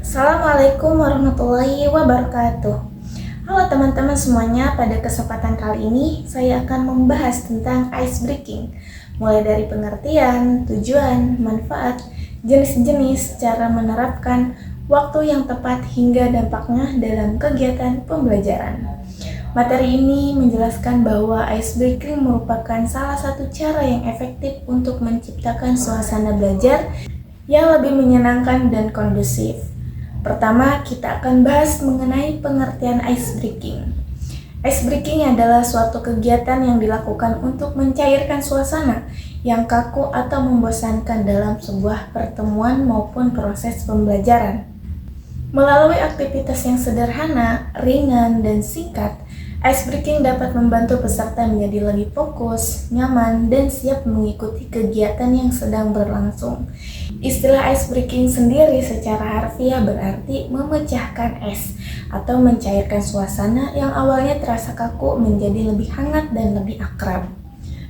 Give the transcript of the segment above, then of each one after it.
Assalamualaikum warahmatullahi wabarakatuh. Halo teman-teman semuanya, pada kesempatan kali ini saya akan membahas tentang ice breaking, mulai dari pengertian, tujuan, manfaat, jenis-jenis, cara menerapkan, waktu yang tepat hingga dampaknya dalam kegiatan pembelajaran. Materi ini menjelaskan bahwa ice breaking merupakan salah satu cara yang efektif untuk menciptakan suasana belajar yang lebih menyenangkan dan kondusif. Pertama, kita akan bahas mengenai pengertian ice breaking. Ice breaking adalah suatu kegiatan yang dilakukan untuk mencairkan suasana yang kaku atau membosankan dalam sebuah pertemuan maupun proses pembelajaran. Melalui aktivitas yang sederhana, ringan, dan singkat, ice breaking dapat membantu peserta menjadi lebih fokus, nyaman, dan siap mengikuti kegiatan yang sedang berlangsung. Istilah ice breaking sendiri secara harfiah berarti memecahkan es atau mencairkan suasana yang awalnya terasa kaku menjadi lebih hangat dan lebih akrab.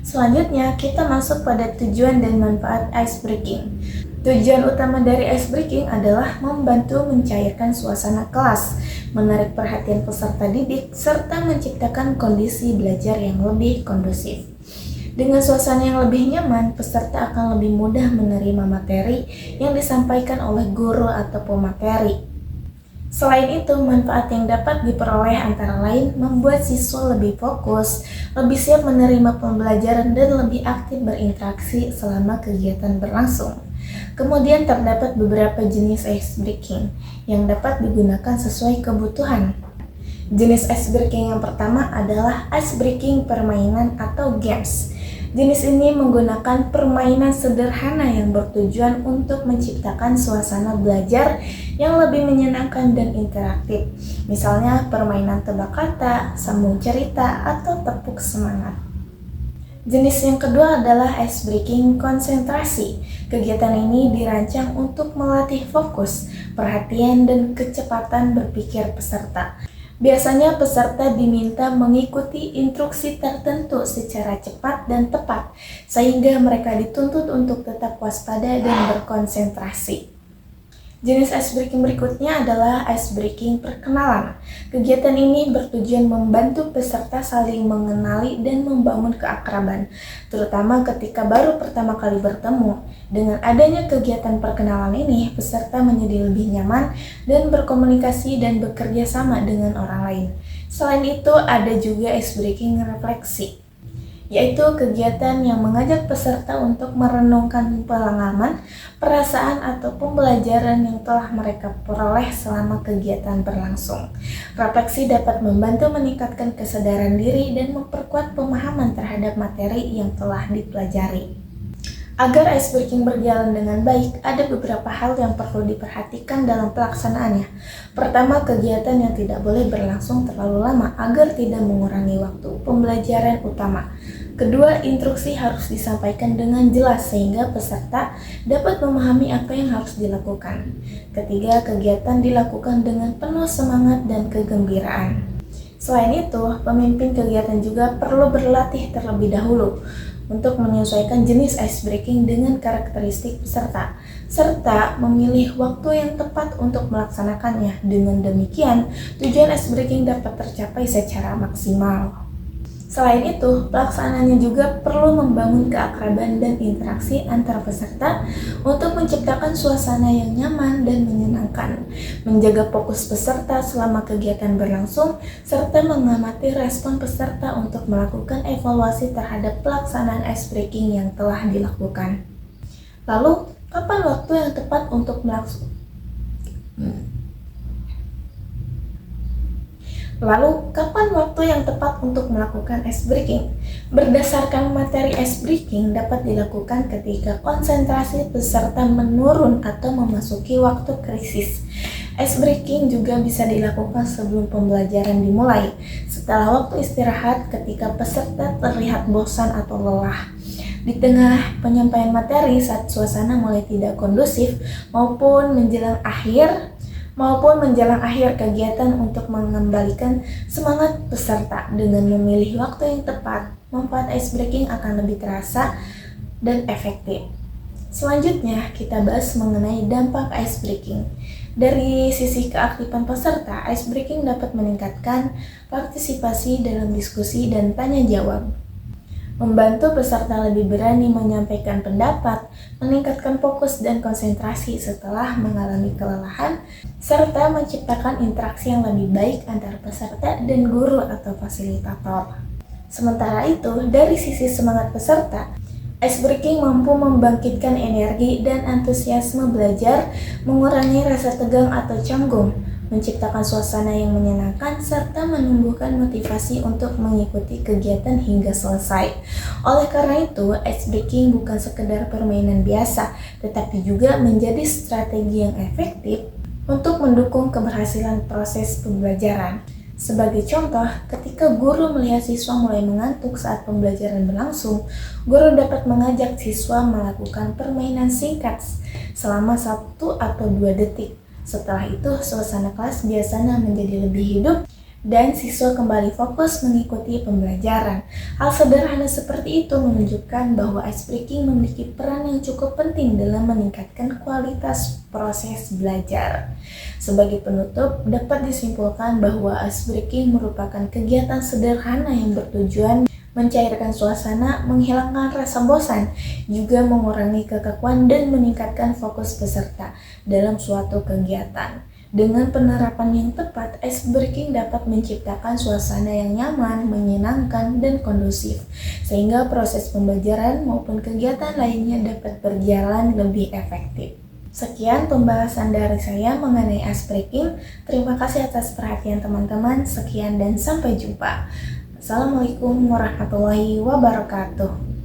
Selanjutnya, kita masuk pada tujuan dan manfaat ice breaking. Tujuan utama dari ice breaking adalah membantu mencairkan suasana kelas, menarik perhatian peserta didik, serta menciptakan kondisi belajar yang lebih kondusif. Dengan suasana yang lebih nyaman, peserta akan lebih mudah menerima materi yang disampaikan oleh guru atau pemateri. Selain itu, manfaat yang dapat diperoleh antara lain membuat siswa lebih fokus, lebih siap menerima pembelajaran, dan lebih aktif berinteraksi selama kegiatan berlangsung. Kemudian terdapat beberapa jenis ice breaking yang dapat digunakan sesuai kebutuhan. Jenis ice breaking yang pertama adalah ice breaking permainan atau games. Jenis ini menggunakan permainan sederhana yang bertujuan untuk menciptakan suasana belajar yang lebih menyenangkan dan interaktif. Misalnya permainan tebak kata, sambung cerita, atau tepuk semangat. Jenis yang kedua adalah ice breaking konsentrasi. Kegiatan ini dirancang untuk melatih fokus, perhatian, dan kecepatan berpikir peserta. Biasanya peserta diminta mengikuti instruksi tertentu secara cepat dan tepat, sehingga mereka dituntut untuk tetap waspada dan berkonsentrasi. Jenis ice breaking berikutnya adalah ice breaking perkenalan. Kegiatan ini bertujuan membantu peserta saling mengenali dan membangun keakraban, terutama ketika baru pertama kali bertemu. Dengan adanya kegiatan perkenalan ini, peserta menjadi lebih nyaman dan berkomunikasi dan bekerja sama dengan orang lain. Selain itu, ada juga ice breaking refleksi, yaitu kegiatan yang mengajak peserta untuk merenungkan pengalaman, perasaan, atau pembelajaran yang telah mereka peroleh selama kegiatan berlangsung. Refleksi dapat membantu meningkatkan kesadaran diri dan memperkuat pemahaman terhadap materi yang telah dipelajari. Agar ice breaking berjalan dengan baik, ada beberapa hal yang perlu diperhatikan dalam pelaksanaannya. Pertama, kegiatan yang tidak boleh berlangsung terlalu lama agar tidak mengurangi waktu pembelajaran utama. Kedua, instruksi harus disampaikan dengan jelas sehingga peserta dapat memahami apa yang harus dilakukan. Ketiga, kegiatan dilakukan dengan penuh semangat dan kegembiraan. Selain itu, pemimpin kegiatan juga perlu berlatih terlebih dahulu untuk menyesuaikan jenis ice breaking dengan karakteristik peserta, serta memilih waktu yang tepat untuk melaksanakannya. Dengan demikian, tujuan ice breaking dapat tercapai secara maksimal. Selain itu, pelaksanaannya juga perlu membangun keakraban dan interaksi antar peserta untuk menciptakan suasana yang nyaman dan menyenangkan, menjaga fokus peserta selama kegiatan berlangsung, serta mengamati respon peserta untuk melakukan evaluasi terhadap pelaksanaan ice breaking yang telah dilakukan. Lalu, kapan waktu yang tepat untuk melaksanakan ice breaking? Berdasarkan materi ice breaking dapat dilakukan ketika konsentrasi peserta menurun atau memasuki waktu krisis. Ice breaking juga bisa dilakukan sebelum pembelajaran dimulai, setelah waktu istirahat ketika peserta terlihat bosan atau lelah, di tengah penyampaian materi saat suasana mulai tidak kondusif, maupun menjelang akhir kegiatan untuk mengembalikan semangat peserta. Dengan memilih waktu yang tepat, manfaat ice breaking akan lebih terasa dan efektif. Selanjutnya, kita bahas mengenai dampak ice breaking. Dari sisi keaktifan peserta, ice breaking dapat meningkatkan partisipasi dalam diskusi dan tanya jawab, membantu peserta lebih berani menyampaikan pendapat, meningkatkan fokus dan konsentrasi setelah mengalami kelelahan, serta menciptakan interaksi yang lebih baik antara peserta dan guru atau fasilitator. Sementara itu, dari sisi semangat peserta, ice breaking mampu membangkitkan energi dan antusiasme belajar, mengurangi rasa tegang atau canggung, menciptakan suasana yang menyenangkan, serta menumbuhkan motivasi untuk mengikuti kegiatan hingga selesai. Oleh karena itu, ice breaking bukan sekedar permainan biasa, tetapi juga menjadi strategi yang efektif untuk mendukung keberhasilan proses pembelajaran. Sebagai contoh, ketika guru melihat siswa mulai mengantuk saat pembelajaran berlangsung, guru dapat mengajak siswa melakukan permainan singkat selama 1 atau 2 detik. Setelah itu, suasana kelas biasanya menjadi lebih hidup dan siswa kembali fokus mengikuti pembelajaran. Hal sederhana seperti itu menunjukkan bahwa ice breaking memiliki peran yang cukup penting dalam meningkatkan kualitas proses belajar. Sebagai penutup, dapat disimpulkan bahwa ice breaking merupakan kegiatan sederhana yang bertujuan mencairkan suasana, menghilangkan rasa bosan, juga mengurangi kekakuan dan meningkatkan fokus peserta dalam suatu kegiatan. Dengan penerapan yang tepat, ice breaking dapat menciptakan suasana yang nyaman, menyenangkan, dan kondusif, sehingga proses pembelajaran maupun kegiatan lainnya dapat berjalan lebih efektif. Sekian pembahasan dari saya mengenai ice breaking. Terima kasih atas perhatian teman-teman. Sekian dan sampai jumpa. Assalamualaikum warahmatullahi wabarakatuh.